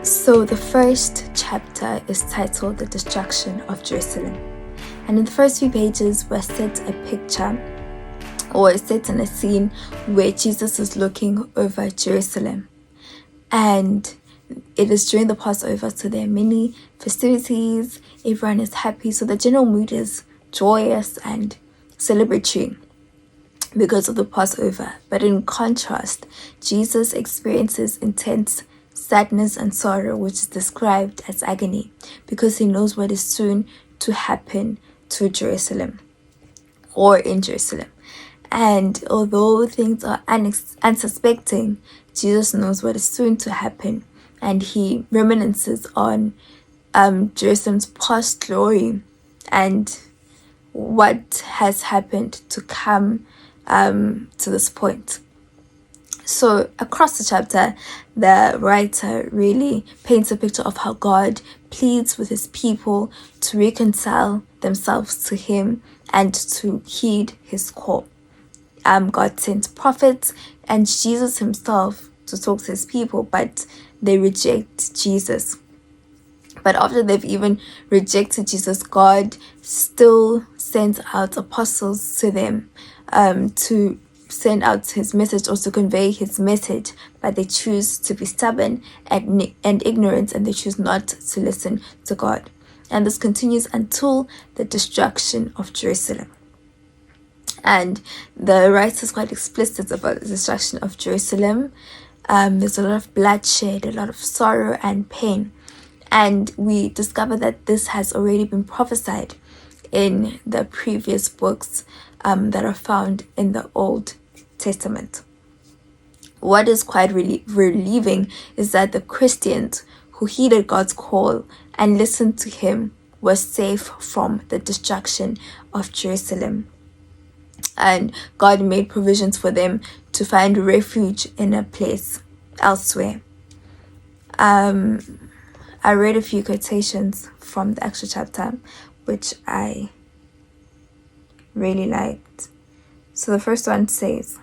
So the first chapter is titled The Destruction of Jerusalem. And in the first few pages, we're set a picture or set in a scene where Jesus is looking over Jerusalem. And it is during the Passover, so there are many festivities, everyone is happy. So the general mood is joyous and celebratory because of the Passover. But in contrast, Jesus experiences intense sadness and sorrow, which is described as agony, because he knows what is soon to happen to Jerusalem or in Jerusalem. And although things are unsuspecting, Jesus knows what is soon to happen, and he reminisces on Jerusalem's past glory and what has happened to come to this point. So across the chapter, the writer really paints a picture of how God pleads with his people to reconcile themselves to him and to heed his call. God sent prophets and Jesus himself to talk to his people, but they reject Jesus. But after they've even rejected Jesus, God still sends out apostles to them to send out his message or to convey his message, but they choose to be stubborn and ignorant, and they choose not to listen to God. And this continues until the destruction of Jerusalem. And the writer is quite explicit about the destruction of Jerusalem. There's a lot of bloodshed, a lot of sorrow and pain. And we discover that this has already been prophesied in the previous books that are found in the Old Testament. What is quite relieving is that the Christians who heeded God's call and listened to him were safe from the destruction of Jerusalem. And God made provisions for them to find refuge in a place elsewhere. I read a few quotations from the actual chapter, which I really liked. So the first one says,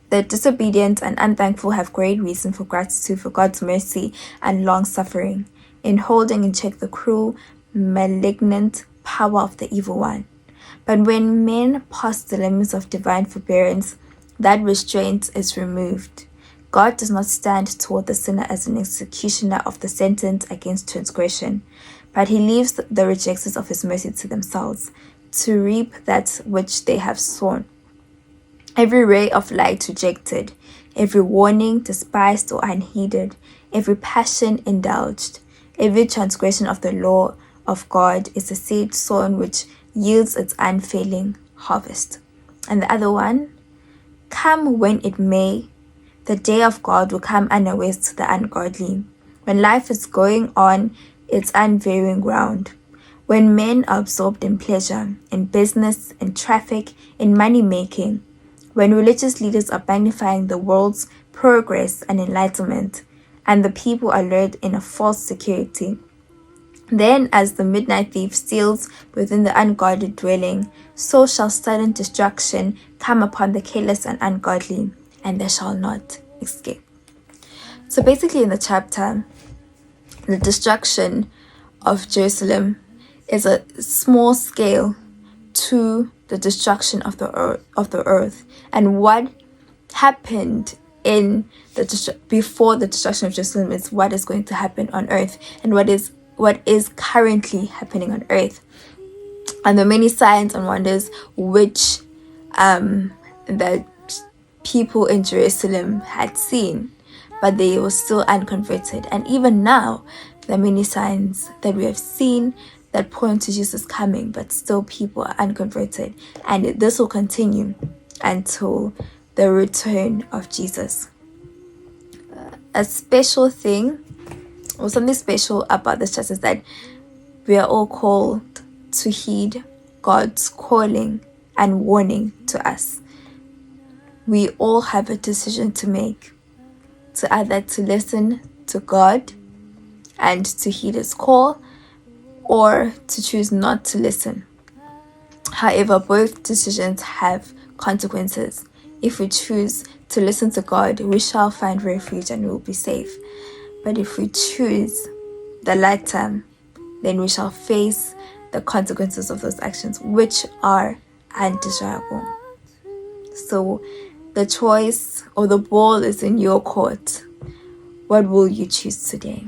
"The disobedient and unthankful have great reason for gratitude for God's mercy and long-suffering in holding in check the cruel, malignant power of the evil one. But when men pass the limits of divine forbearance, that restraint is removed. God does not stand toward the sinner as an executioner of the sentence against transgression, but he leaves the rejectors of his mercy to themselves, to reap that which they have sown. Every ray of light rejected, every warning despised or unheeded, every passion indulged, every transgression of the law of God is a seed sown which yields its unfailing harvest." And the other one, "Come when it may, the day of God will come unawares to the ungodly, when life is going on its unvarying round, when men are absorbed in pleasure, in business, in traffic, in money-making, when religious leaders are magnifying the world's progress and enlightenment, and the people are lured in a false security. Then as the midnight thief steals within the unguarded dwelling, so shall sudden destruction come upon the careless and ungodly, and they shall not escape." So basically in the chapter, the destruction of Jerusalem is a small scale to the destruction of the earth, and what happened in before the destruction of Jerusalem is what is going to happen on earth, and what is currently happening on earth, and the many signs and wonders which the people in Jerusalem had seen, but they were still unconverted. And even now, there are many signs that we have seen that point to Jesus coming, but still people are unconverted, and this will continue until the return of Jesus. A special thing, or something special about this church, is that we are all called to heed God's calling and warning to us. We all have a decision to make, to either to listen to God and to heed his call, or to choose not to listen. However, both decisions have consequences. If we choose to listen to God, we shall find refuge and we will be safe. But if we choose the latter, then we shall face the consequences of those actions, which are undesirable. So the choice or the ball is in your court. What will you choose today?